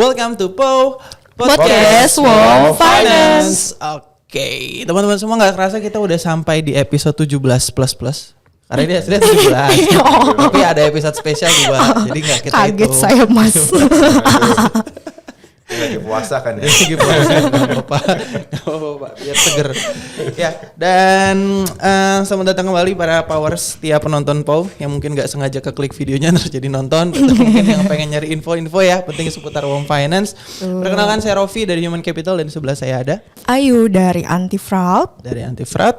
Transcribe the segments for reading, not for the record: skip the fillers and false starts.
Welcome to Podcast Wom Finance. Oke, teman-teman semua, nggak kerasa kita udah sampai di episode 17 plus. Karena ini hasilnya 17. Tapi ada episode spesial juga. Jadi nggak kita Kaget itu. saya, Mas. Lagi puasa kan ya? Lagi puasa, nggak apa-apa, biar seger. Ya, dan selamat datang kembali para powers setiap penonton POW yang mungkin nggak sengaja keklik videonya terus jadi nonton, atau mungkin yang pengen nyari info-info ya penting seputar Wom Finance. Perkenalkan, saya Rofi dari Human Capital dan di sebelah saya ada Ayu dari Anti Fraud.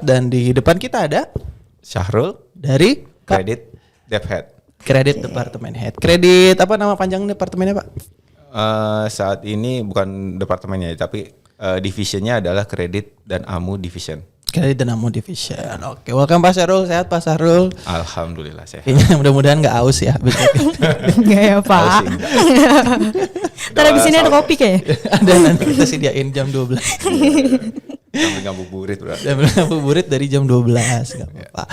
dan di depan kita ada Syahrul dari Kredit Dev Head. Kredit Departemen Head. Kredit apa nama panjang departemennya, Pak? Saat ini bukan departemennya tapi divisionnya adalah Kredit dan Amu Division. Kredit dan Amu Division. Oke, welcome Pak Syahrul. Sehat Pak Syahrul? Alhamdulillah sehat. Kayaknya mudah-mudahan nggak aus ya. Enggak ya, Pak. Ntar abis ini ada kopi kayaknya. Ada, nanti kita sediain jam 12. Sambil ngabuburit bro. Ngabuburit dari jam 12, nggak apa-apa.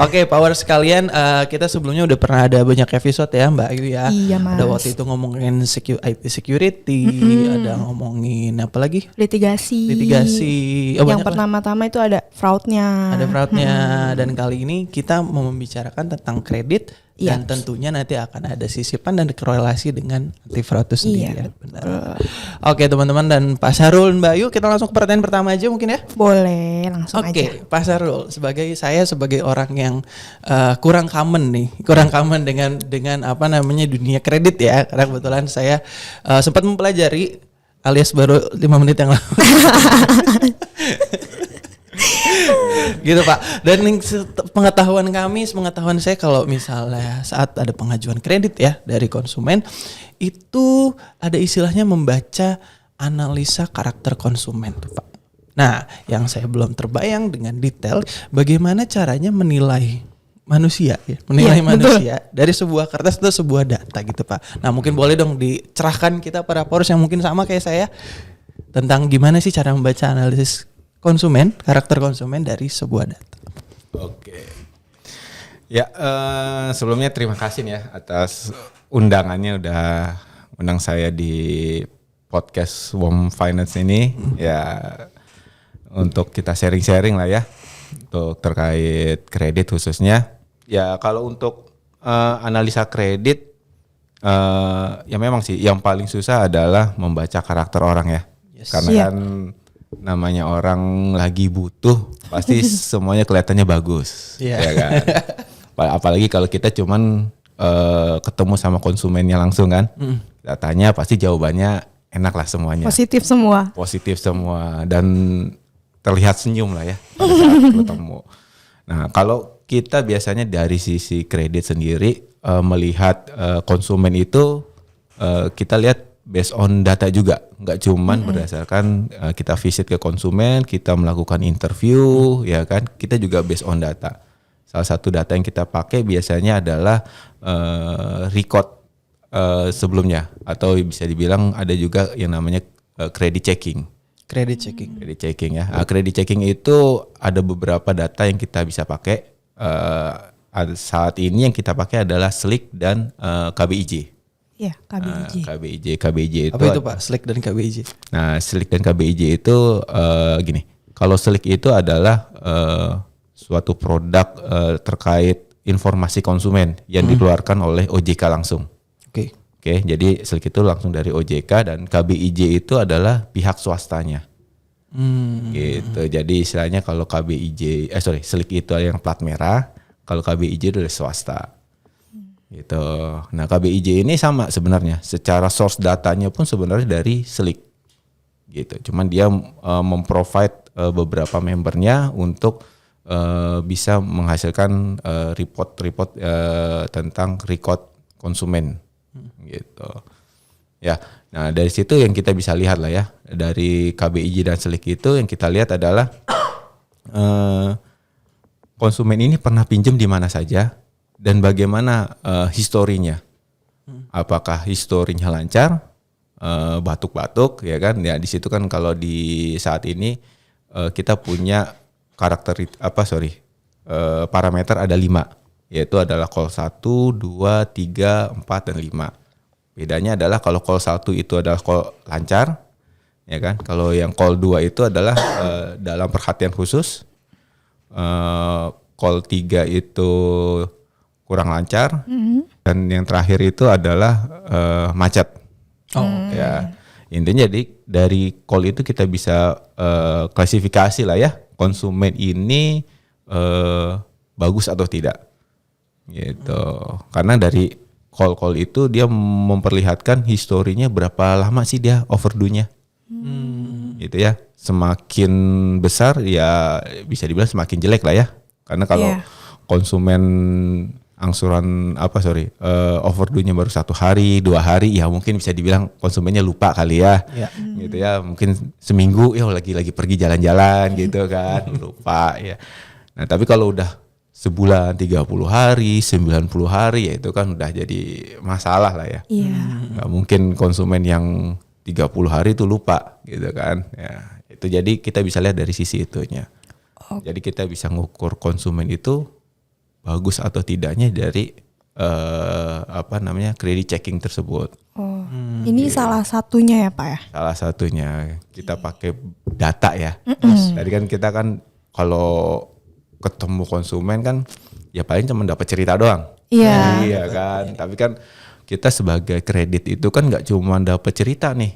Oke, power sekalian, kita sebelumnya udah pernah ada banyak episode ya Mbak Ayu ya. Iya, Mas. Ada waktu itu ngomongin IT security, ada ngomongin apa lagi? Litigasi. Oh, Yang banyak lah. pertama-tama itu ada fraudnya. Ada fraudnya, dan kali ini kita mau membicarakan tentang kredit. Dan Iya. tentunya nanti akan ada sisipan dan korelasi dengan anti fraud itu sendiri. Iya, Ya, benar. Oke teman-teman dan Pak Syahrul, Mbak Ayu, kita langsung ke pertanyaan pertama aja mungkin ya. Boleh, langsung aja. Oke, Pak Syahrul, sebagai orang yang kurang common dengan apa namanya dunia kredit ya, karena kebetulan saya sempat mempelajari alias baru 5 menit yang lalu. Gitu Pak. Dan pengetahuan saya kalau misalnya saat ada pengajuan kredit ya dari konsumen, itu ada istilahnya membaca analisa karakter konsumen tuh Pak. Nah, yang saya belum terbayang dengan detail bagaimana caranya menilai manusia ya, manusia dari sebuah kertas atau sebuah data gitu Pak. Nah, mungkin boleh dong dicerahkan kita para powers yang mungkin sama kayak saya tentang gimana sih cara membaca analisis konsumen, karakter konsumen dari sebuah data. Oke. Ya, sebelumnya terima kasih nih ya atas undangannya udah undang saya di podcast Wom Finance ini. Ya, untuk kita sharing-sharing lah ya, untuk terkait kredit khususnya. Ya, kalau untuk analisa kredit, ya memang sih yang paling susah adalah membaca karakter orang ya. Yes. Karena kan namanya orang lagi butuh pasti semuanya kelihatannya bagus, ya kan. Apalagi kalau kita cuman ketemu sama konsumennya langsung kan, datanya pasti jawabannya enak lah semuanya, Positif semua dan terlihat senyum lah ya pada saat ketemu. Nah kalau kita biasanya dari sisi kredit sendiri melihat konsumen itu kita lihat based on data juga, nggak cuman berdasarkan kita visit ke konsumen, kita melakukan interview, ya kan? Kita juga based on data. Salah satu data yang kita pakai biasanya adalah record sebelumnya, atau bisa dibilang ada juga yang namanya credit checking. Credit checking Ya. Credit checking itu ada beberapa data yang kita bisa pakai. Saat ini yang kita pakai adalah SLIC dan KBIJ. Ya, KBIJ itu apa itu Pak? SLIC dan KBIJ. Nah, SLIC dan KBIJ itu gini. Kalau SLIC itu adalah suatu produk terkait informasi konsumen yang dikeluarkan oleh OJK langsung. Oke, jadi SLIC itu langsung dari OJK, dan KBIJ itu adalah pihak swastanya. Gitu. Jadi istilahnya kalau SLIC itu yang plat merah, kalau KBIJ itu dari swasta. Gitu. Nah, KBIJ ini sama sebenarnya. Secara source datanya pun sebenarnya dari SLIC. Gitu. Cuman dia memprovide beberapa membernya untuk bisa menghasilkan report tentang record konsumen. Gitu. Ya. Nah, dari situ yang kita bisa lihat lah ya. Dari KBIJ dan SLIC itu yang kita lihat adalah konsumen ini pernah pinjam di mana saja dan bagaimana historinya. Apakah historinya lancar, batuk-batuk, ya kan? Ya di situ kan kalau di saat ini kita punya parameter ada 5, yaitu adalah call 1, 2, 3, 4 dan 5. Bedanya adalah kalau call 1 itu adalah call lancar, ya kan? Kalau yang call 2 itu adalah dalam perhatian khusus. Call 3 itu kurang lancar, dan yang terakhir itu adalah macet. Ya, intinya jadi dari call itu kita bisa klasifikasi lah ya, konsumen ini bagus atau tidak, gitu. Karena dari call itu dia memperlihatkan historinya berapa lama sih dia overdue-nya, gitu ya. Semakin besar ya bisa dibilang semakin jelek lah ya. Karena kalau konsumen angsuran overdue-nya baru 1 hari, 2 hari, ya mungkin bisa dibilang konsumennya lupa kali ya, gitu ya. Mungkin seminggu ya lagi pergi jalan-jalan gitu kan, lupa ya. Nah tapi kalau udah sebulan, 30 hari, 90 hari, ya itu kan udah jadi masalah lah ya. Nggak mungkin konsumen yang 30 hari itu lupa gitu kan. Ya itu jadi kita bisa lihat dari sisi itunya. Jadi kita bisa ngukur konsumen itu bagus atau tidaknya dari credit checking tersebut. Ini salah satunya ya Pak ya? Salah satunya kita pakai data ya. Tadi kan kita kan kalau ketemu konsumen kan ya paling cuma dapat cerita doang. Iya kan. Tapi kan kita sebagai kredit itu kan nggak cuma dapat cerita nih,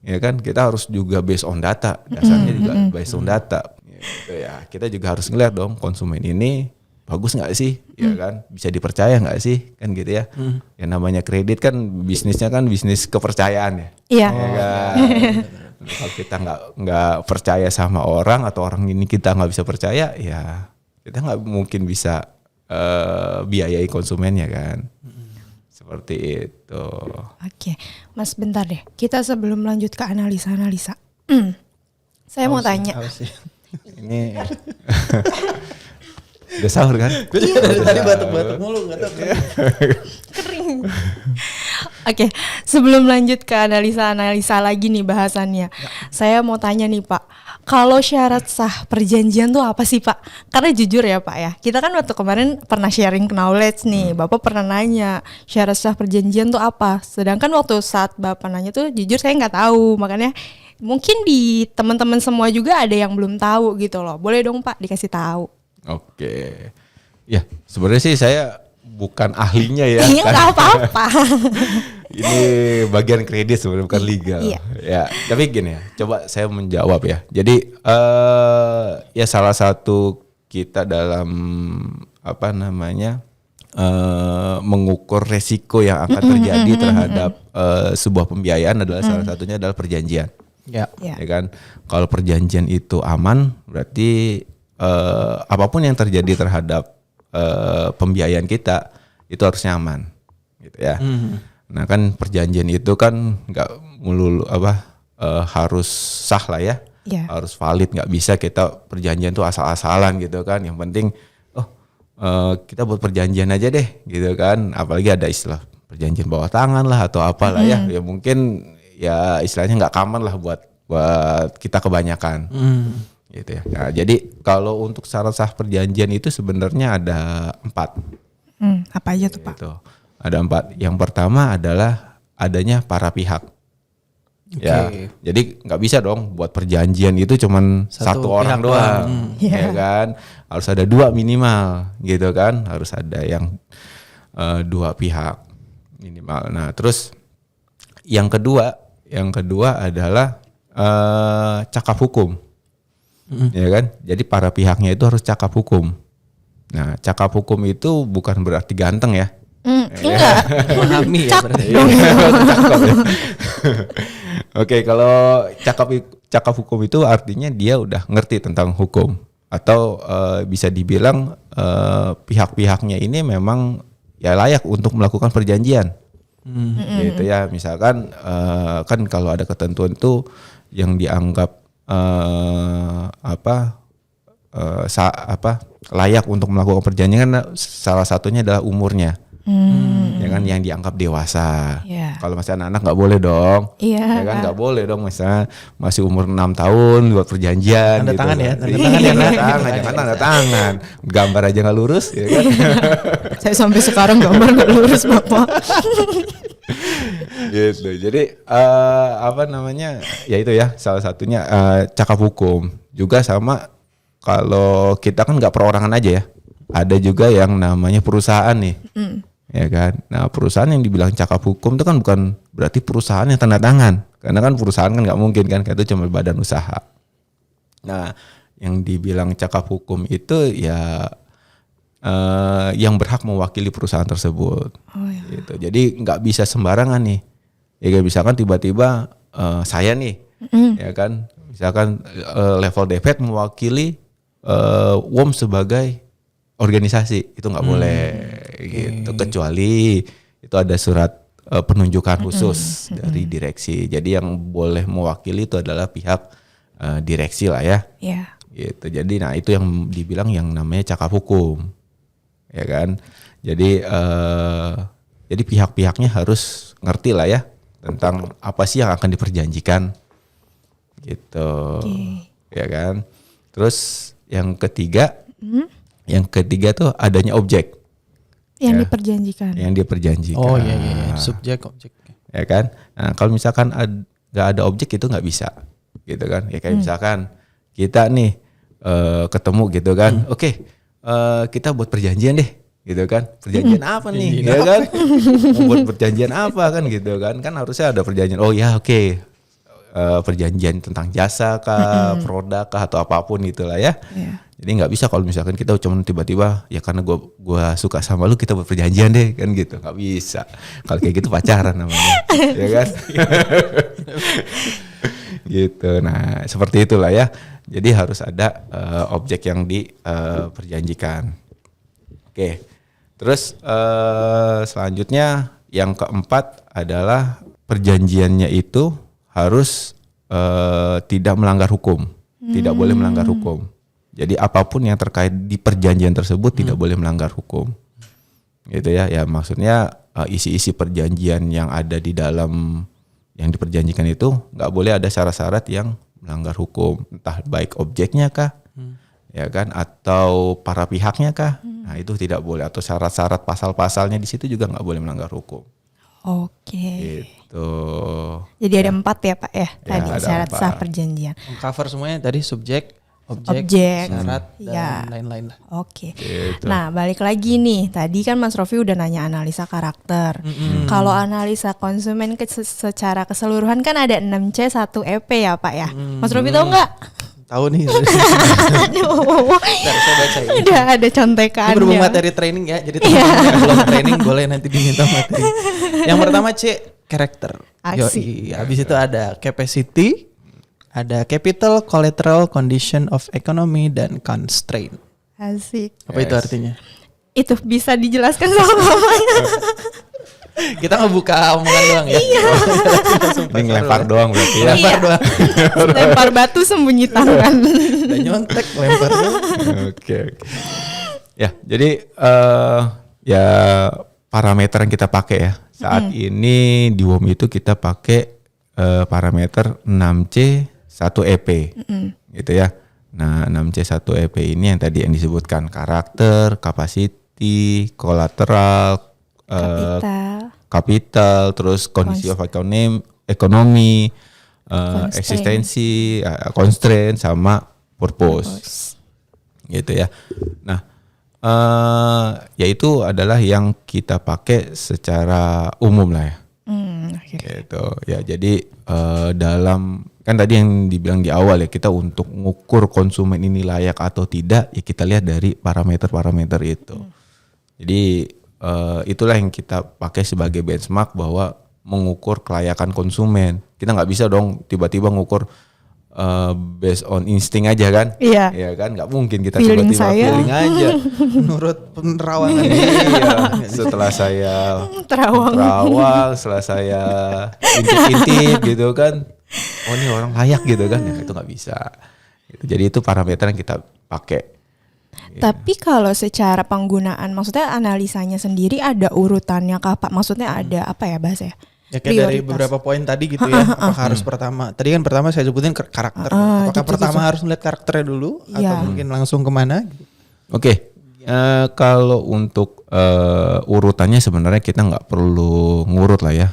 ya kan. Kita harus juga based on data. Dasarnya juga based on data. Gitu ya. Kita juga harus ngeliat dong konsumen ini bagus nggak sih, ya kan, bisa dipercaya nggak sih, kan gitu ya. Yang namanya kredit kan bisnisnya kan bisnis kepercayaan ya. Iya. Ya kan? Kalau kita nggak percaya sama orang atau orang ini kita nggak bisa percaya, ya kita nggak mungkin bisa biayai konsumennya kan. Seperti itu. Oke, Mas bentar deh. Kita sebelum lanjut ke analisa. Saya mau tanya. Ini udah sahur kan? Tadi batuk-batuk mulu, nggak tahu. Kering. Oke, sebelum lanjut ke analisa lagi nih bahasannya. Saya mau tanya nih Pak, kalau syarat sah perjanjian tuh apa sih Pak? Karena jujur ya Pak ya, kita kan waktu kemarin pernah sharing knowledge nih, Bapak pernah nanya syarat sah perjanjian tuh apa. Sedangkan waktu saat Bapak nanya tuh jujur saya nggak tahu, makanya mungkin di teman-teman semua juga ada yang belum tahu gitu loh. Boleh dong Pak dikasih tahu. Oke, ya sebenarnya sih saya bukan ahlinya ya. Iya nggak apa-apa. Ini bagian kredit sebenarnya bukan legal. Ya, tapi gini ya, coba saya menjawab ya. Jadi ya salah satu kita dalam mengukur resiko yang akan terjadi terhadap sebuah pembiayaan adalah salah satunya adalah perjanjian. Ya kan, kalau perjanjian itu aman, berarti apapun yang terjadi terhadap pembiayaan kita itu harusnya aman, gitu ya. Nah kan perjanjian itu kan nggak melulu harus sah lah ya, harus valid. Nggak bisa kita perjanjian tuh asal-asalan gitu kan. Yang penting kita buat perjanjian aja deh gitu kan. Apalagi ada istilah perjanjian bawah tangan lah atau apalah ya mungkin ya istilahnya nggak common lah buat kita kebanyakan. Gitu ya. Nah, jadi kalau untuk syarat sah perjanjian itu sebenarnya ada 4. Apa aja tuh Pak? Gitu. Ada 4. Yang pertama adalah adanya para pihak. Ya, jadi nggak bisa dong buat perjanjian itu cuman satu orang doang, ya kan? Harus ada 2 minimal, gitu kan? Harus ada yang 2 pihak minimal. Nah, terus yang kedua adalah cakap hukum. Ya kan? Jadi para pihaknya itu harus cakap hukum. Nah, cakap hukum itu bukan berarti ganteng ya. Enggak. Memahami ya berarti. Cakap ya. Oke, kalau cakap hukum itu artinya dia udah ngerti tentang hukum atau bisa dibilang pihak-pihaknya ini memang ya layak untuk melakukan perjanjian. Gitu ya. Misalkan kan kalau ada ketentuan itu yang dianggap layak untuk melakukan perjanjian kan salah satunya adalah umurnya, ya kan, yang dianggap dewasa. Kalau masih anak-anak nggak boleh dong, ya kan, nggak boleh dong, misalnya masih umur 6 tahun buat perjanjian. Tanda gitu. tangan ya, Jangan tanda tangan, gambar aja nggak lurus, ya kan. Saya sampai sekarang gambar nggak lurus Bapak. Gitu. Jadi apa namanya? Ya itu ya salah satunya cakap hukum. Juga sama kalau kita kan nggak perorangan aja ya. Ada juga yang namanya perusahaan nih. Ya kan. Nah, perusahaan yang dibilang cakap hukum itu kan bukan berarti perusahaan yang tanda tangan. Karena kan perusahaan kan nggak mungkin kan, itu cuma badan usaha. Nah, yang dibilang cakap hukum itu ya yang berhak mewakili perusahaan tersebut. Oh, ya. Gitu. Jadi nggak bisa sembarangan nih. Ya kayak misalkan tiba-tiba saya nih, ya kan, misalkan level DPet mewakili WOM sebagai organisasi, itu nggak boleh gitu. Kecuali itu ada surat penunjukan khusus dari direksi. Jadi yang boleh mewakili itu adalah pihak direksi lah ya. Iya. Gitu. Jadi nah itu yang dibilang yang namanya cakap hukum. Ya kan? Jadi pihak-pihaknya harus ngerti lah ya tentang apa sih yang akan diperjanjikan. Gitu. Ya kan? Terus yang ketiga tuh adanya objek. Yang diperjanjikan. Yang diperjanjikan. Oh iya. Subjek, objek. Ya kan? Nah, kalau misalkan nggak ada objek itu nggak bisa, gitu kan? Ya kayak misalkan kita nih ketemu gitu kan, oke, kita buat perjanjian deh, gitu kan? Perjanjian apa nih, ya kan? Mau buat perjanjian apa kan, gitu kan? Kan harusnya ada perjanjian. Oh ya, oke. Perjanjian tentang jasa kah, produk kah, atau apapun gitulah ya. Iya. Jadi nggak bisa kalau misalkan kita cuma tiba-tiba ya karena gua suka sama lu kita buat perjanjian deh kan gitu, nggak bisa. Kalau kayak gitu pacaran namanya, ya kan? Gitu. Nah seperti itulah ya. Jadi harus ada objek yang diperjanjikan. Oke. Terus selanjutnya yang keempat adalah perjanjiannya itu harus tidak melanggar hukum, tidak boleh melanggar hukum. Jadi apapun yang terkait di perjanjian tersebut tidak boleh melanggar hukum, gitu ya. Ya maksudnya isi-isi perjanjian yang ada di dalam yang diperjanjikan itu nggak boleh ada syarat-syarat yang melanggar hukum, entah baik objeknya kah, ya kan, atau para pihaknya kah. Nah itu tidak boleh, atau syarat-syarat pasal-pasalnya di situ juga nggak boleh melanggar hukum. Oke. Gitu. Jadi ada 4 ya Pak ya tadi ada syarat 4. sah perjanjian. Cover semuanya tadi subjek, objek, Objek. syarat dan Ya. lain-lain lah. Oke. Gitu. Nah balik lagi nih, tadi kan Mas Rofi udah nanya analisa karakter. Kalau analisa konsumen secara keseluruhan kan ada 6C 1 EP ya Pak ya. Mas Rofi tahu nggak? Tahu nih. Aduh, Bentar, saya baca ini. udah ada Ini contekannya. berhubung materi training ya, jadi teman-teman yang belum training boleh nanti diminta materi. Yang pertama C, karakter. Asik. Habis itu ada capacity, ada capital, collateral, condition of economy, dan constraint. Asik. Apa itu artinya? Itu bisa dijelaskan sama mamanya. Kita ngebuka omongan doang ya. Ini ngelempar doang berarti ya. Lempar doang. Lempar batu sembunyi tangan. Udah nyontek, lempar doang. Oke. Ya, jadi ya parameter yang kita pakai ya. Saat ini di WOM itu kita pakai parameter 6C 1 EP. Gitu ya. Nah, 6C 1 EP ini yang tadi yang disebutkan karakter, capacity, collateral, kapital, terus kondisi of ekonomi, eksistensi, constraint, sama purpose. Gitu ya. Nah, ya itu adalah yang kita pakai secara umum lah ya. Gitu ya. Jadi dalam kan tadi yang dibilang di awal ya, kita untuk mengukur konsumen ini layak atau tidak ya kita lihat dari parameter-parameter itu. Jadi itulah yang kita pakai sebagai benchmark bahwa mengukur kelayakan konsumen. Kita nggak bisa dong tiba-tiba ngukur based on insting aja kan? Iya. Ya kan, nggak mungkin kita Feeling tiba-tiba saya. feeling aja. Menurut penerawangan Iya. Setelah saya Terawang. setelah saya intip-intip gitu kan, oh ini orang layak gitu kan? Ya, itu nggak bisa. Gitu. Jadi itu parameter yang kita pakai. Tapi kalau secara penggunaan, maksudnya analisanya sendiri ada urutannya kah Pak? Maksudnya ada apa ya bahasanya? ya kayak dari Prioritas. beberapa poin tadi gitu ya. Apakah harus pertama? Tadi kan pertama saya sebutin karakter. Apakah gitu, pertama gitu. harus melihat karakternya dulu atau Iya. mungkin langsung kemana? Oke, kalau untuk urutannya sebenarnya kita nggak perlu ngurut lah ya.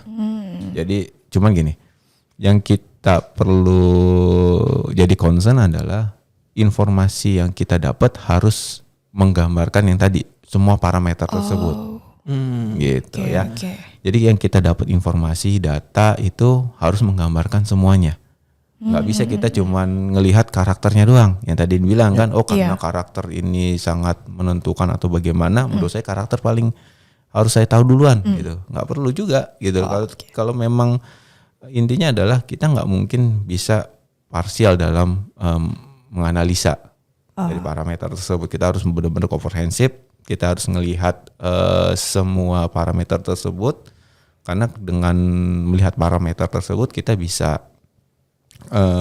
Jadi cuman gini, yang kita perlu jadi concern adalah informasi yang kita dapat harus menggambarkan yang tadi semua parameter tersebut. Gitu ya. Oke. Jadi yang kita dapat informasi data itu harus menggambarkan semuanya. Nggak bisa kita cuman ngelihat karakternya doang. Yang tadi dibilang kan, oh karena karakter ini sangat menentukan atau bagaimana, menurut saya karakter paling harus saya tahu duluan gitu. Nggak perlu juga gitu. Kalau memang intinya adalah kita nggak mungkin bisa parsial dalam menganalisa dari parameter tersebut. Kita harus benar-benar komprehensif. Kita harus melihat semua parameter tersebut, karena dengan melihat parameter tersebut kita bisa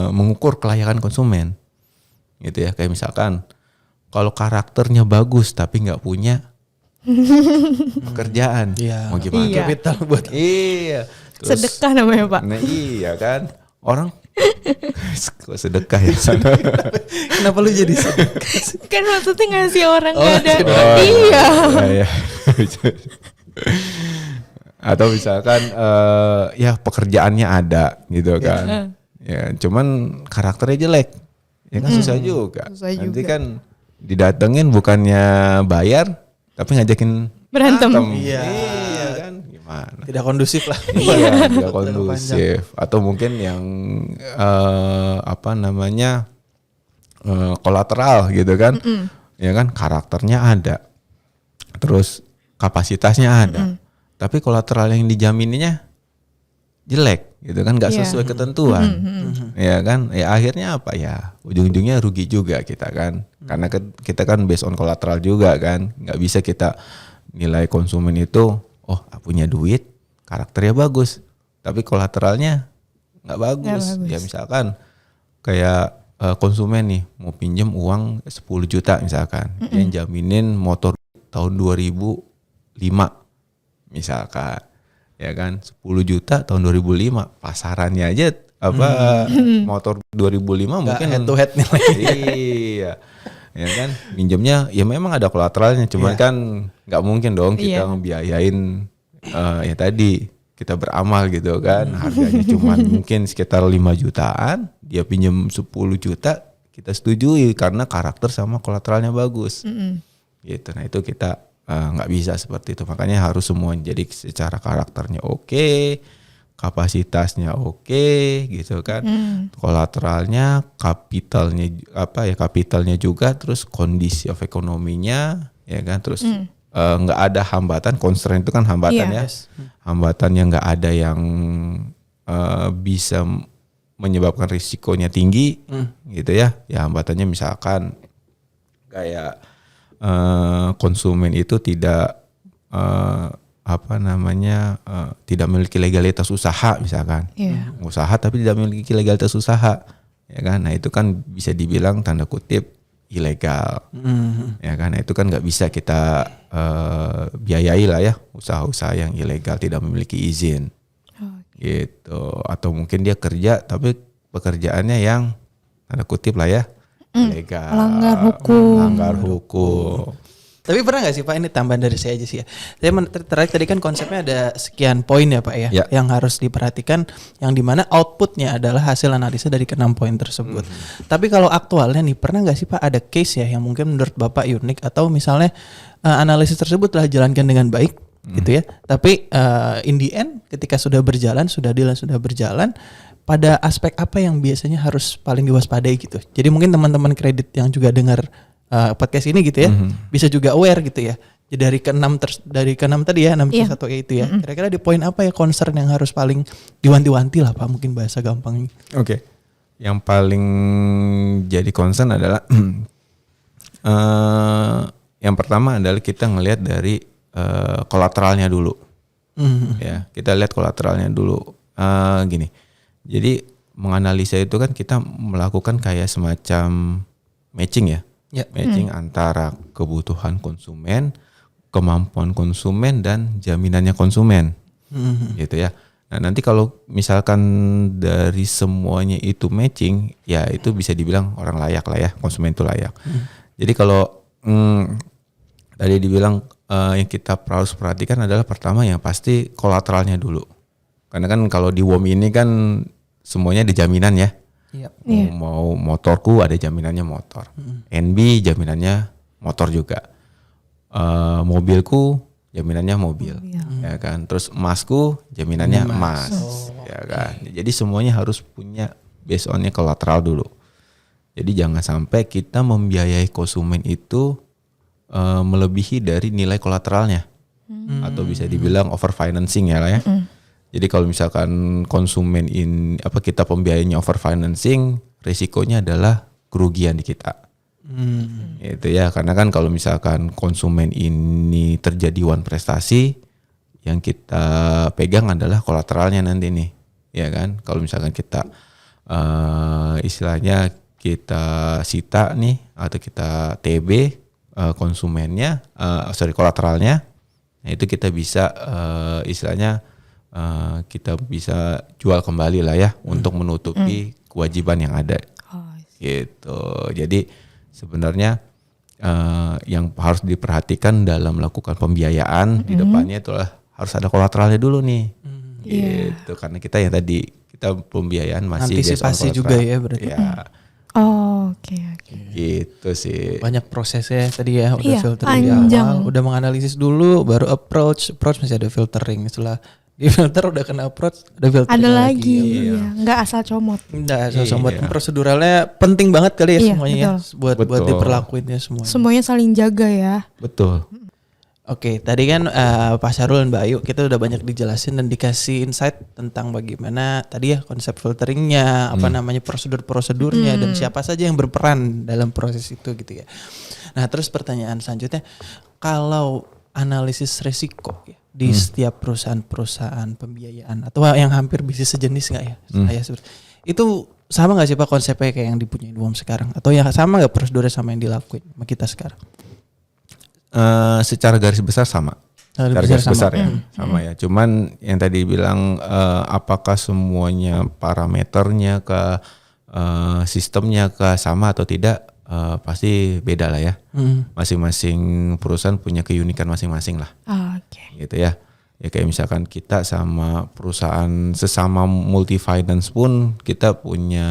mengukur kelayakan konsumen, gitu ya. Kayak misalkan kalau karakternya bagus tapi nggak punya pekerjaan, mau gimana? Iya. Kapital buat Iya. Terus, Sedekah namanya Pak. nah iya kan, orang kok sedekah ya sana. Kenapa lu jadi sedekah? Kan maksudnya ngasih orang nggak ada. Oh, Iya. iya. Atau misalkan ya pekerjaannya ada gitu kan. Ya, cuman karakternya jelek. Ya kan susah juga. Susah Nanti juga. kan didatengin bukannya bayar tapi ngajakin Berantem. Iya kan, gimana? Tidak kondusif lah. Iya, tidak kondusif. Atau mungkin yang apa namanya kolateral gitu kan. Ya kan, karakternya ada. Terus kapasitasnya ada. Tapi kolateral yang dijamininnya jelek gitu kan, nggak sesuai ketentuan. Ya kan, ya akhirnya apa ya, ujung-ujungnya rugi juga kita kan. Karena kita kan based on kolateral juga kan. Nggak bisa kita nilai konsumen itu, oh punya duit, karakternya bagus, tapi kolateralnya nggak bagus. Ya misalkan kayak konsumen nih mau pinjam uang 10 juta misalkan, dia jaminin motor tahun 2005 misalkan, ya kan, 10 juta tahun 2005, pasarannya aja motor 2005 mungkin head to head nilai. Iya. Ya kan, minjemnya ya memang ada kolateralnya, cuman kan nggak mungkin dong kita ngebiayain ya tadi kita beramal gitu kan, harganya cuman mungkin sekitar 5 jutaan, dia pinjam 10 juta, kita setujui karena karakter sama kolateralnya bagus. Gitu. Nah, itu kita nggak bisa seperti itu. Makanya harus semua jadi secara karakternya oke, kapasitasnya oke, gitu kan. Kolateralnya, kapitalnya juga, terus kondisi of ekonominya, ya kan. Terus nggak ada hambatan, constraint itu kan hambatan ya. Hambatannya nggak ada yang bisa menyebabkan risikonya tinggi, gitu ya. Ya hambatannya misalkan kayak konsumen itu tidak tidak memiliki legalitas usaha misalkan, usaha tapi tidak memiliki legalitas usaha, ya kan. Nah itu kan bisa dibilang tanda kutip ilegal, ya kan. Nah itu kan nggak bisa kita biayai lah ya, usaha-usaha yang ilegal tidak memiliki izin, gitu. Atau mungkin dia kerja tapi pekerjaannya yang tanda kutip lah ya ilegal, langgar hukum. Tapi pernah nggak sih Pak, ini tambahan dari saya aja sih ya. Saya tertarik tadi kan konsepnya ada sekian poin ya Pak ya, yang harus diperhatikan, yang dimana outputnya adalah hasil analisa dari ke-6 poin tersebut. Tapi kalau aktualnya nih, pernah nggak sih Pak ada case ya yang mungkin menurut Bapak unik, atau misalnya analisis tersebut telah dijalankan dengan baik gitu ya, tapi in the end ketika sudah berjalan, sudah berjalan, pada aspek apa yang biasanya harus paling diwaspadai gitu. Jadi mungkin teman-teman kredit yang juga dengar podcast ini gitu ya, bisa juga aware gitu ya. Jadi dari ke-6 tadi ya, 6+1E itu ya. Kira-kira di poin apa ya concern yang harus paling diwanti-wanti lah Pak, mungkin bahasa gampangnya. Oke. Yang paling jadi concern adalah yang pertama adalah kita ngelihat dari kolateralnya dulu. Ya, kita lihat kolateralnya dulu. Gini. Jadi menganalisa itu kan kita melakukan kayak semacam matching ya. Matching antara kebutuhan konsumen, kemampuan konsumen, dan jaminannya konsumen, gitu ya. Nah nanti kalau misalkan dari semuanya itu matching, ya itu bisa dibilang orang layak lah ya, konsumen itu layak. Jadi kalau tadi dibilang yang kita harus perhatikan adalah pertama yang pasti kolateralnya dulu, Karena kan kalau di WOM ini kan semuanya ada jaminan ya. Iya. Mau motorku ada jaminannya motor. NB jaminannya motor juga. Mobilku jaminannya mobil. Ya kan. Terus emasku jaminannya emas. Ya kan. Jadi semuanya harus punya based on-nya kolateral dulu. Jadi jangan sampai kita membiayai konsumen itu melebihi dari nilai kolateralnya. Atau bisa dibilang over financing ya lah ya. Jadi kalau misalkan konsumen kita pembiayanya over financing, risikonya adalah kerugian di kita. Itu ya, karena kan kalau misalkan konsumen ini terjadi one prestasi, yang kita pegang adalah kolateralnya nanti nih, ya kan? Kalau misalkan kita istilahnya kita sita nih atau kita TB konsumennya, kolateralnya, nah itu kita bisa istilahnya kita bisa jual kembali lah ya untuk menutupi kewajiban yang ada. Gitu. Jadi sebenarnya yang harus diperhatikan dalam melakukan pembiayaan di depannya itulah harus ada kolateralnya dulu nih. Gitu. Karena kita yang tadi kita pembiayaan masih antisipasi juga ya berarti. Ya. Oke. Gitu sih. Banyak prosesnya tadi ya, udah Iya, filtering di panjang. awal, udah menganalisis dulu, baru approach masih ada filtering. Setelah di filter udah kena approach, ada filtering Ada lagi, ya. nggak asal comot. Enggak, sobat proseduralnya penting banget kali ya Iya, semuanya betul. ya, buat Betul. diperlakuinnya semuanya. Semuanya saling jaga ya. Betul. Oke, tadi kan Pak Syahrul dan Mbak Ayu kita udah banyak dijelasin dan dikasih insight tentang bagaimana tadi ya konsep filteringnya, apa namanya prosedurnya dan siapa saja yang berperan dalam proses itu gitu ya. Nah, terus pertanyaan selanjutnya, kalau analisis resiko ya di setiap perusahaan pembiayaan atau yang hampir bisnis sejenis nggak ya? Itu sama nggak sih Pak konsepnya kayak yang dipunyai WOM sekarang? Atau yang sama nggak prosedurnya sama yang dilakuin sama kita sekarang? Secara garis besar sama. Garis besar ya, sama ya. Cuman yang tadi bilang apakah semuanya parameternya ke sistemnya ke sama atau tidak, pasti beda lah ya. Masing-masing perusahaan punya keunikan masing-masing lah. Oke. Gitu ya. Ya kayak misalkan kita sama perusahaan sesama multi finance pun kita punya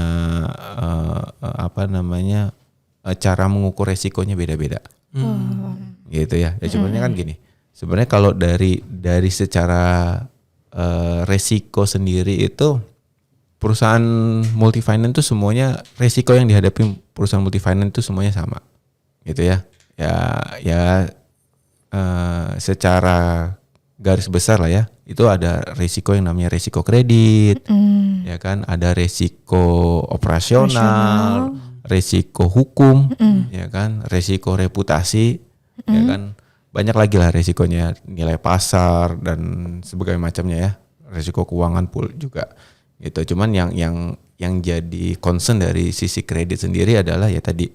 cara mengukur resikonya beda-beda. Gitu ya. Ya sebenarnya kan gini. Sebenarnya kalau dari secara resiko sendiri itu perusahaan multi finance itu semuanya resiko yang dihadapi perusahaan multi finance itu semuanya sama. Gitu ya. Secara garis besar lah ya. Itu ada resiko yang namanya resiko kredit. Ya kan, ada resiko operasional, resiko hukum, ya kan, resiko reputasi, ya kan, banyak lagi lah resikonya, nilai pasar dan sebagainya macamnya ya, resiko keuangan pun juga, gitu. Cuman yang jadi concern dari sisi kredit sendiri adalah ya tadi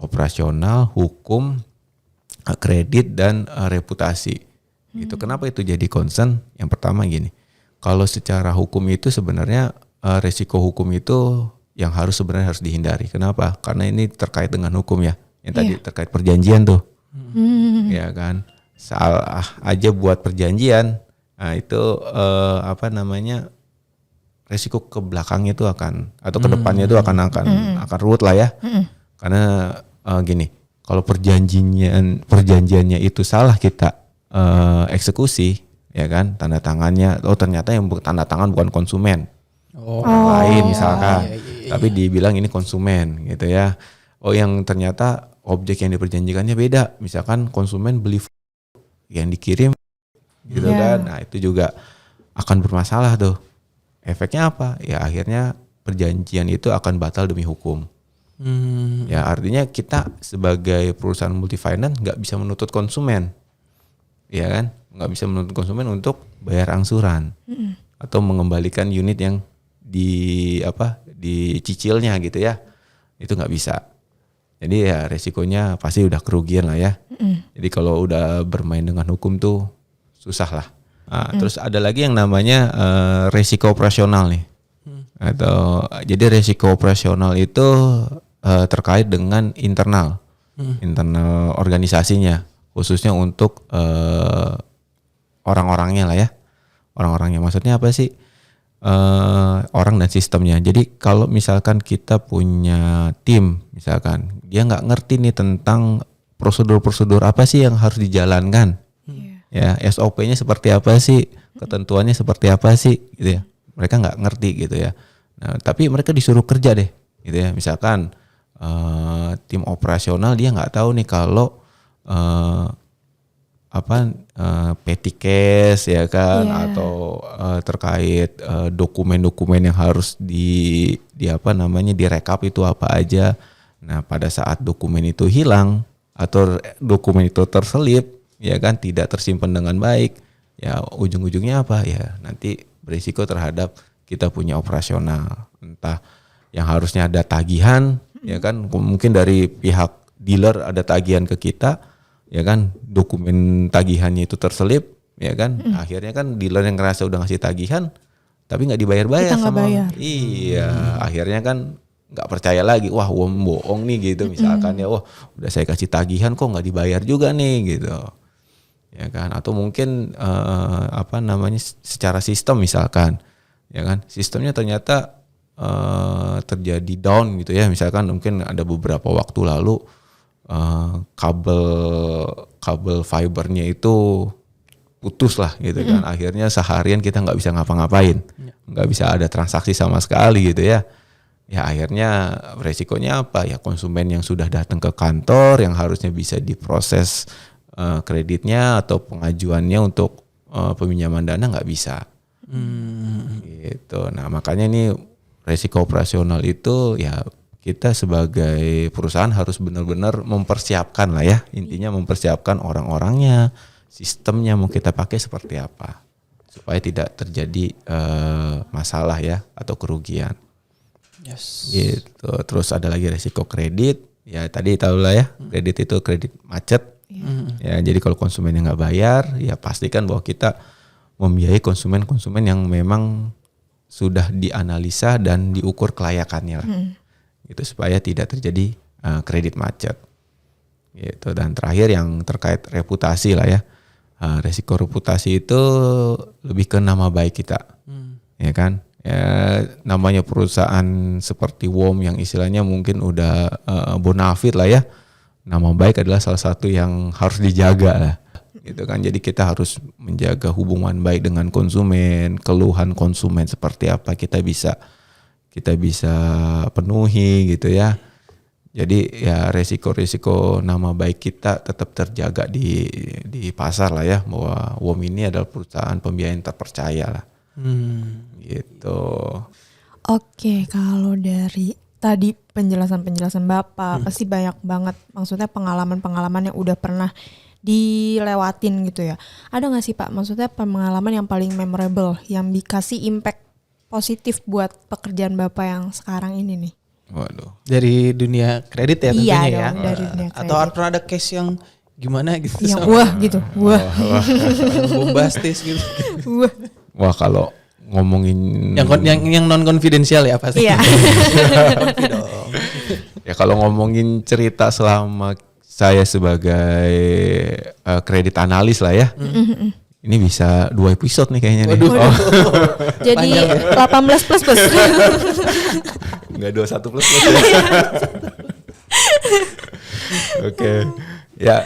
operasional, hukum, kredit dan reputasi, gitu. Kenapa itu jadi concern? Yang pertama gini, kalau secara hukum itu sebenarnya resiko hukum itu yang sebenarnya harus dihindari. Kenapa? Karena ini terkait dengan hukum ya. Yang tadi terkait perjanjian tuh. Ya kan. Salah aja buat perjanjian. Nah, itu resiko ke belakangnya itu akan atau ke depannya itu akan ruwet lah ya. Karena gini, kalau perjanjiannya itu salah kita eksekusi, ya kan, tanda tangannya ternyata yang tanda tangan bukan konsumen. Orang lain misalkan, tapi dibilang ini konsumen gitu ya. Yang ternyata objek yang diperjanjikannya beda, misalkan konsumen beli yang dikirim gitu kan. Nah, itu juga akan bermasalah tuh. Efeknya apa? Ya akhirnya perjanjian itu akan batal demi hukum. Ya artinya kita sebagai perusahaan multi finance nggak bisa menuntut konsumen, ya kan? Nggak bisa menuntut konsumen untuk bayar angsuran atau mengembalikan unit yang dicicilnya gitu ya, itu nggak bisa. Jadi ya resikonya pasti udah kerugian lah ya. Jadi kalau udah bermain dengan hukum tuh susah lah. Nah, terus ada lagi yang namanya resiko operasional nih. Jadi resiko operasional itu terkait dengan internal organisasinya, khususnya untuk orang-orangnya lah ya. orang-orangnya. Maksudnya apa sih? Orang dan sistemnya. Jadi kalau misalkan kita punya tim, misalkan dia nggak ngerti nih tentang prosedur-prosedur apa sih yang harus dijalankan, ya SOP-nya seperti apa sih, ketentuannya seperti apa sih, gitu ya. Mereka nggak ngerti gitu ya. Nah, tapi mereka disuruh kerja deh, gitu ya. Misalkan tim operasional dia nggak tahu nih kalau petty case ya kan, atau terkait dokumen-dokumen yang harus direkap itu apa aja. Nah, pada saat dokumen itu hilang atau dokumen itu terselip ya kan, tidak tersimpan dengan baik, ya ujung-ujungnya apa ya, nanti berisiko terhadap kita punya operasional. Entah yang harusnya ada tagihan ya kan, mungkin dari pihak dealer ada tagihan ke kita ya kan, dokumen tagihannya itu terselip ya kan, akhirnya kan dealer yang ngerasa udah ngasih tagihan tapi nggak dibayar-bayar sama iya, akhirnya kan nggak percaya lagi, wah bohong nih gitu misalkan ya, wah udah saya kasih tagihan kok nggak dibayar juga nih gitu ya kan. Atau mungkin secara sistem misalkan ya kan, sistemnya ternyata terjadi down gitu ya, misalkan mungkin ada beberapa waktu lalu kabel fibernya itu putus lah gitu kan, akhirnya seharian kita nggak bisa ngapa-ngapain, nggak bisa ada transaksi sama sekali gitu ya. Ya akhirnya resikonya apa ya, konsumen yang sudah datang ke kantor yang harusnya bisa diproses kreditnya atau pengajuannya untuk peminjaman dana nggak bisa gitu. Nah makanya ini resiko operasional itu ya, kita sebagai perusahaan harus benar-benar mempersiapkan lah ya, intinya mempersiapkan orang-orangnya, sistemnya mau kita pakai seperti apa supaya tidak terjadi masalah ya atau kerugian. Gitu. Terus ada lagi resiko kredit, ya tadi tahu lah ya, kredit itu kredit macet. Ya jadi kalau konsumennya nggak bayar, ya pastikan bahwa kita membiayai konsumen-konsumen yang memang sudah dianalisa dan diukur kelayakannya lah. Gitu, supaya tidak terjadi kredit macet gitu. Dan terakhir yang terkait reputasi lah ya, resiko reputasi itu lebih ke nama baik kita ya kan, ya, namanya perusahaan seperti WOM yang istilahnya mungkin udah bonafit lah ya, nama baik adalah salah satu yang harus dijaga lah gitu kan. Jadi kita harus menjaga hubungan baik dengan konsumen, keluhan konsumen seperti apa kita bisa penuhi gitu ya. Jadi ya resiko-resiko nama baik kita tetap terjaga di pasar lah ya, bahwa WOM ini adalah perusahaan pembiayaan terpercaya lah. Gitu. Oke, kalau dari tadi penjelasan Bapak pasti banyak banget, maksudnya pengalaman-pengalaman yang udah pernah dilewatin gitu ya. Ada nggak sih Pak, maksudnya pengalaman yang paling memorable yang dikasih impact positif buat pekerjaan Bapak yang sekarang ini nih? Waduh. Dari dunia kredit ya tentunya iya ya. Dong, dari dunia kredit. Atau pernah ada case yang gimana gitu? Yang wah gitu, wah. Bombastis gitu. Wah kalau ngomongin yang non konfidensial ya pasti. Iya. Ya kalau ngomongin cerita selama saya sebagai kredit analis lah ya. Ini bisa 2 episode nih kayaknya nih. Jadi 18 plus. Enggak 21 plus ya. Oke. Ya,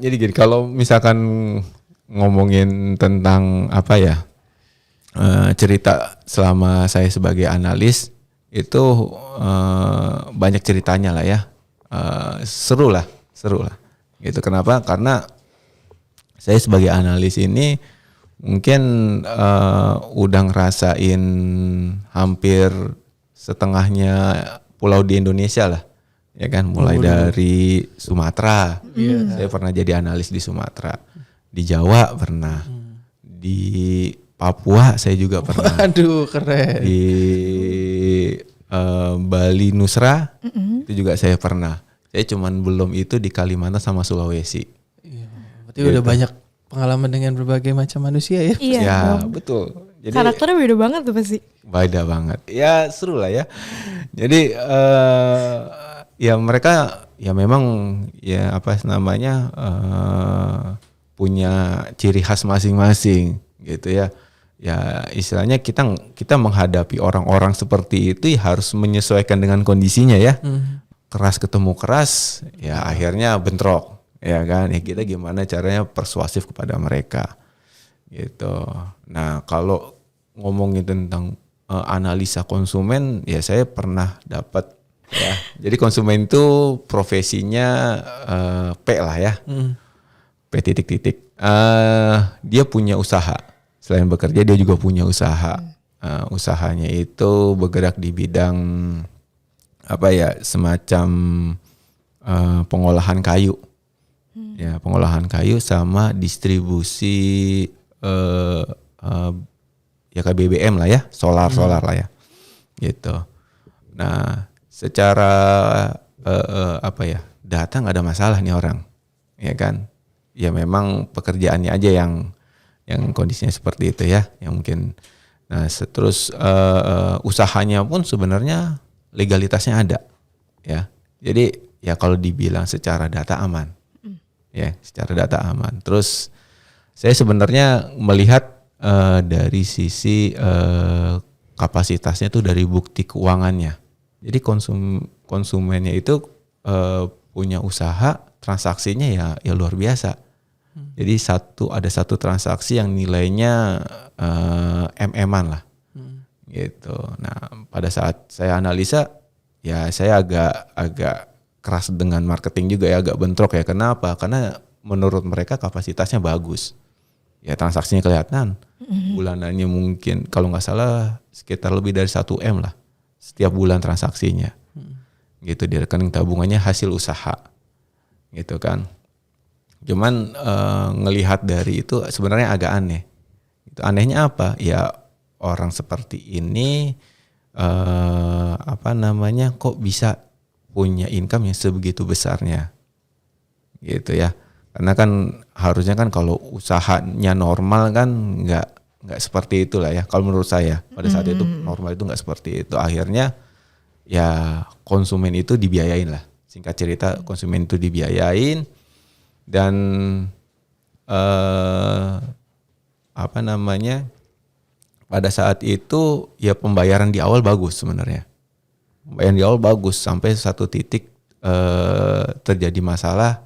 jadi gini, kalau misalkan ngomongin tentang apa ya, cerita selama saya sebagai analis itu banyak ceritanya lah ya. Seru lah. Gitu. Kenapa? Karena saya sebagai analis ini mungkin udah ngerasain hampir setengahnya pulau di Indonesia lah, ya kan, mulai dari Sumatera, saya pernah jadi analis di Sumatera, di Jawa pernah, di Papua saya juga pernah, Waduh keren, di Bali Nusra itu juga saya pernah, saya cuman belum itu di Kalimantan sama Sulawesi. Berarti udah banyak pengalaman dengan berbagai macam manusia ya. Iya. Ya betul. Jadi karakternya beda banget tuh pasti. beda banget. Ya seru lah ya. Jadi ya mereka ya memang ya apa namanya punya ciri khas masing-masing gitu ya. ya istilahnya kita menghadapi orang-orang seperti itu ya harus menyesuaikan dengan kondisinya ya. Keras ketemu keras, ya akhirnya bentrok, ya kan? Ya kita gimana caranya persuasif kepada mereka, gitu. Nah kalau ngomongin tentang analisa konsumen, ya saya pernah dapat ya. Jadi konsumen itu profesinya P lah ya, P titik-titik. Dia punya usaha, selain bekerja dia juga punya usaha. Usahanya itu bergerak di bidang apa ya, semacam pengolahan kayu, ya pengolahan kayu sama distribusi ya kayak BBM lah ya, solar lah ya, gitu. Nah secara apa ya, data nggak ada masalah nih orang, ya kan? Ya memang pekerjaannya aja yang kondisinya seperti itu ya, yang mungkin. Nah terus usahanya pun sebenarnya legalitasnya ada, ya. Jadi ya kalau dibilang secara data aman, ya secara data aman. Terus saya sebenarnya melihat dari sisi kapasitasnya tuh dari bukti keuangannya. Jadi konsumennya itu punya usaha, transaksinya ya luar biasa. Jadi ada satu transaksi yang nilainya MM-an lah, gitu. Nah pada saat saya analisa, ya saya agak keras dengan marketing juga ya, agak bentrok ya. Kenapa? Karena menurut mereka kapasitasnya bagus, ya transaksinya kelihatan, bulanannya mungkin kalau nggak salah sekitar lebih dari 1 M lah setiap bulan transaksinya, gitu. Di rekening tabungannya hasil usaha, gitu kan. Cuman ngelihat dari itu sebenarnya agak aneh. Itu anehnya apa? Ya orang seperti ini kok bisa punya income yang sebegitu besarnya, gitu ya. Karena kan harusnya kan kalau usahanya normal kan nggak seperti itulah ya. Kalau menurut saya pada saat itu normal itu nggak seperti itu. Akhirnya ya konsumen itu dibiayain lah. Singkat cerita konsumen itu dibiayain dan pada saat itu ya pembayaran di awal bagus sebenarnya. Pembayaran di awal bagus sampai satu titik terjadi masalah,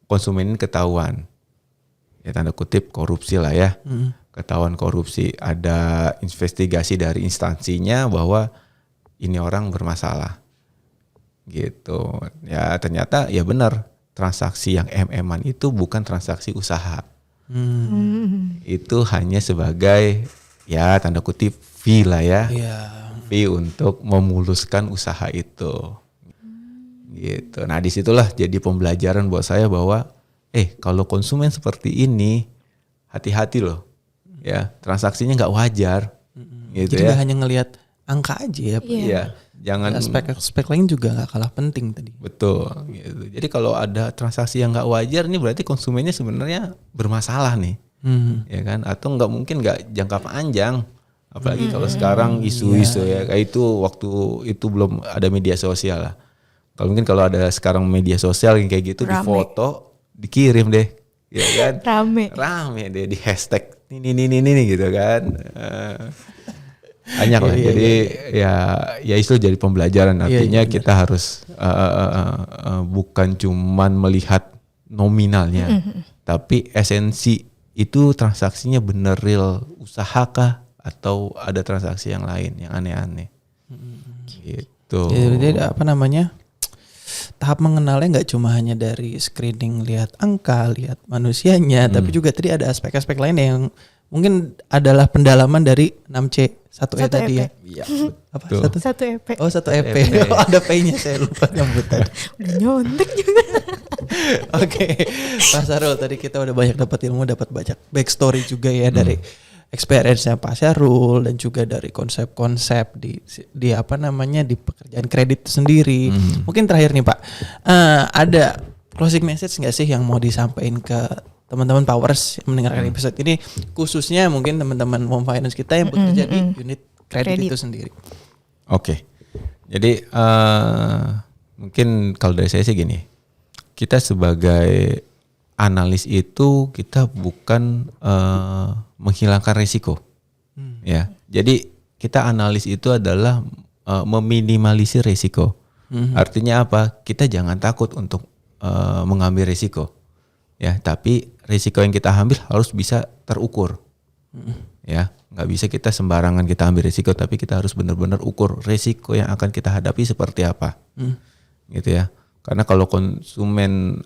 konsumen ini ketahuan. Ya tanda kutip korupsi lah ya. Ketahuan korupsi, ada investigasi dari instansinya bahwa ini orang bermasalah. Gitu. Ya ternyata ya benar, transaksi yang MM-an itu bukan transaksi usaha. Itu hanya sebagai ya tanda kutip fee lah ya, fee untuk memuluskan usaha itu, gitu. Nah disitulah jadi pembelajaran buat saya bahwa kalau konsumen seperti ini hati-hati loh, ya transaksinya nggak wajar, gitu. Jadi ya. gak hanya ngelihat angka aja ya, Pak. Iya, jangan aspek lain juga nggak kalah penting tadi. Betul, gitu. Jadi kalau ada transaksi yang nggak wajar, ini berarti konsumennya sebenarnya bermasalah nih. Ya kan, atau nggak jangka panjang, apalagi kalau sekarang isu-isu ya kayak itu, waktu itu belum ada media sosial lah. Kalau mungkin kalau ada sekarang media sosial yang kayak gitu, di foto dikirim deh, ya kan, rame deh di hashtag ini gitu kan, banyak lah. Jadi ya itu jadi pembelajaran, artinya kita harus bukan cuman melihat nominalnya, tapi esensi itu transaksinya bener real usaha kah atau ada transaksi yang lain yang aneh-aneh, gitu. Jadi tahap mengenalnya nggak cuma hanya dari screening lihat angka, lihat manusianya, tapi juga tadi ada aspek-aspek lain yang mungkin adalah pendalaman dari 6C 1E tadi ya. Iya. Apa? 1 EP. Oh 1 EP. Oh, ada P-nya, saya lupa nyebut tadi. Udah nyontek juga. Oke, Pak Sarul, tadi kita udah banyak dapat ilmu, dapat banyak backstory juga ya dari experience-nya Pak Sarul dan juga dari konsep-konsep di di pekerjaan kredit sendiri. Mungkin terakhir nih Pak, ada closing message nggak sih yang mau disampaikan ke teman-teman Powers yang mendengarkan episode ini, khususnya mungkin teman-teman home finance kita yang bekerja di unit kredit itu sendiri? Oke. Jadi mungkin kalau dari saya sih gini, kita sebagai analis itu kita bukan menghilangkan risiko, Ya, jadi kita analis itu adalah meminimalisir risiko. Artinya apa? Kita jangan takut untuk mengambil risiko. Ya, tapi risiko yang kita ambil harus bisa terukur. Ya, nggak bisa kita sembarangan kita ambil risiko, tapi kita harus benar-benar ukur risiko yang akan kita hadapi seperti apa. Gitu ya. Karena kalau konsumen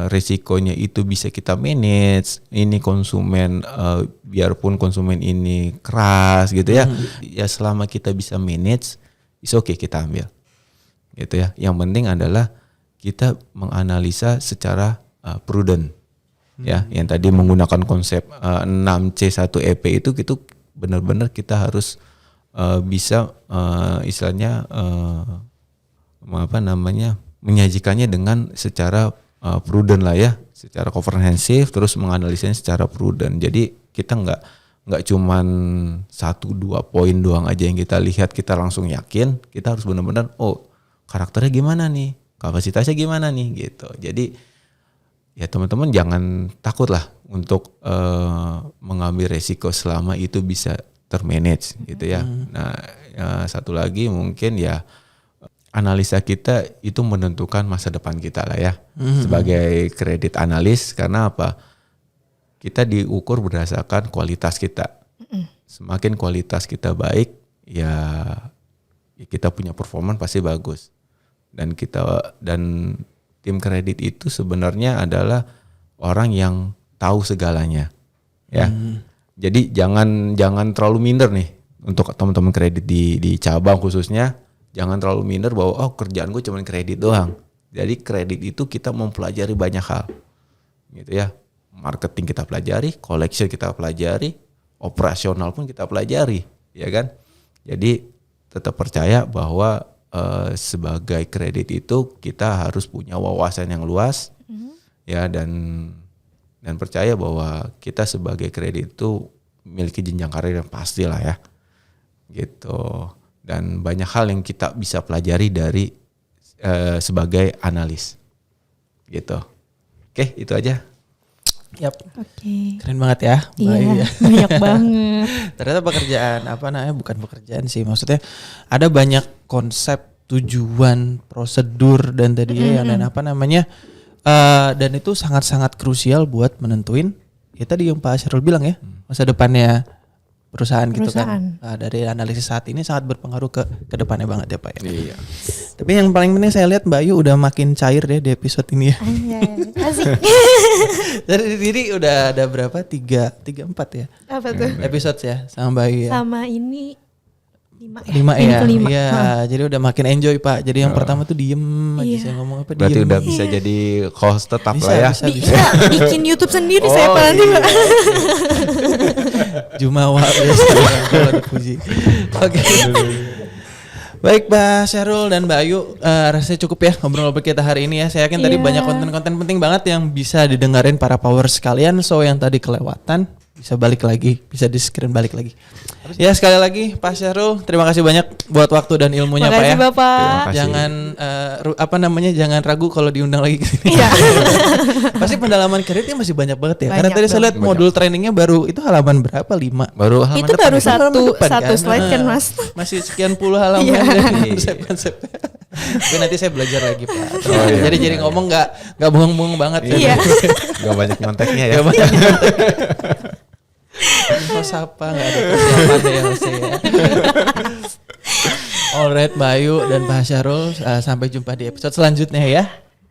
risikonya itu bisa kita manage, ini konsumen biarpun konsumen ini keras gitu ya, ya selama kita bisa manage, is okay kita ambil, gitu ya. Yang penting adalah kita menganalisa secara prudent, ya. Yang tadi menggunakan konsep 6C1EP itu benar-benar kita harus bisa istilahnya menyajikannya dengan secara prudent lah ya, secara komprehensif, terus menganalisanya secara prudent. Jadi kita nggak cuman 1-2 poin doang aja yang kita lihat kita langsung yakin. Kita harus benar-benar karakternya gimana nih, kapasitasnya gimana nih gitu. Jadi ya teman-teman jangan takut lah untuk mengambil resiko selama itu bisa termanage gitu ya. Nah satu lagi mungkin ya, analisa kita itu menentukan masa depan kita lah ya, sebagai kredit analis. Karena apa? Kita diukur berdasarkan kualitas kita. Semakin kualitas kita baik, ya kita punya performa pasti bagus. Dan tim kredit itu sebenarnya adalah orang yang tahu segalanya, ya. Jadi jangan terlalu minder nih untuk teman-teman kredit di cabang khususnya. Jangan terlalu minder bahwa kerjaan gue cuma kredit doang. Jadi kredit itu kita mempelajari banyak hal, gitu ya. Marketing kita pelajari, collection kita pelajari, operasional pun kita pelajari, ya kan. Jadi tetap percaya bahwa sebagai kredit itu kita harus punya wawasan yang luas, ya, dan percaya bahwa kita sebagai kredit itu memiliki jenjang karir yang pasti lah ya, gitu. Dan banyak hal yang kita bisa pelajari dari sebagai analis, gitu. Oke, itu aja. Yap. Oke. Keren banget ya. Iya, banyak banget. Ternyata pekerjaan bukan pekerjaan sih, maksudnya ada banyak konsep, tujuan, prosedur dan tadi dan dan itu sangat-sangat krusial buat menentuin ya tadi yang Pak Syahrul bilang ya, masa depannya perusahaan gitu kan. Dari analisis saat ini sangat berpengaruh ke depannya banget ya Pak ya. Iya. Tapi yang paling penting saya lihat Mbak Ayu udah makin cair deh di episode ini ya. Asik. Dari diri udah ada berapa? 3, 4 ya? Apa tuh? Episode ya sama Mbak Ayu ya. Sama ini 5 ya. Iya, jadi udah makin enjoy Pak. Jadi yang pertama tuh diem aja saya ngomong apa. Berarti udah bisa jadi host tetap bisa, lah ya. Bisa. Bikin YouTube sendiri saya nanti Pak. Jumawa biasa kalau dipuji. Oke. Baik Pak Syahrul dan Mbak Ayu, rasanya cukup ya ngobrol-ngobrol kita hari ini ya. Saya yakin tadi banyak konten-konten penting banget yang bisa didengarin para power sekalian. So yang tadi kelewatan bisa balik lagi, bisa di screen balik lagi. Ya sekali lagi Pak Syahrul, terima kasih banyak buat waktu dan ilmunya Pak ya. Makasih Bapak. Jangan jangan ragu kalau diundang lagi ke sini. Iya. Pasti pendalaman kreditnya masih banyak banget ya. Banyak Karena tadi saya lihat banget. modul trainingnya baru itu halaman berapa? 5. Baru halaman Itu depan baru ya? satu Depan, slide kan Mas. Masih sekian puluh halaman Iya. dari konsep-konsep. Tapi nanti saya belajar lagi Pak. iya. Jadi ngomong nggak bohong-bohong banget. Iya. Gak banyak nyonteknya ya. Gak banyak. Sapa nggak ada persiapan ya saya. Alright Mbak Ayu dan Pak Syahrul, sampai jumpa di episode selanjutnya ya.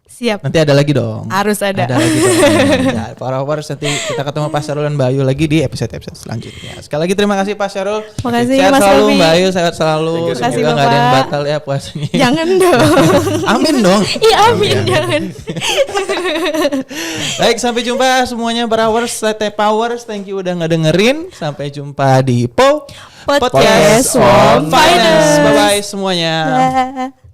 Siap. Nanti ada lagi dong. Harus ada. Ada lagi dong. Ya, para hours nanti kita ketemu Pak Syahrul dan Mbak Ayu lagi di episode selanjutnya. Sekali lagi terima kasih Pak Syahrul. Makasih Sehat Mas selalu Robi. Mbak Ayu, sehat selalu. Makasih, Semoga nggak ada yang Bapak. batal ya puasanya. Jangan dong. Amin dong. Iya amin jangan. Baik, sampai jumpa semuanya para hours, Powers. Thank you udah ngedengerin. Sampai jumpa di Podcast on on Finance. Bye bye semuanya. Dah.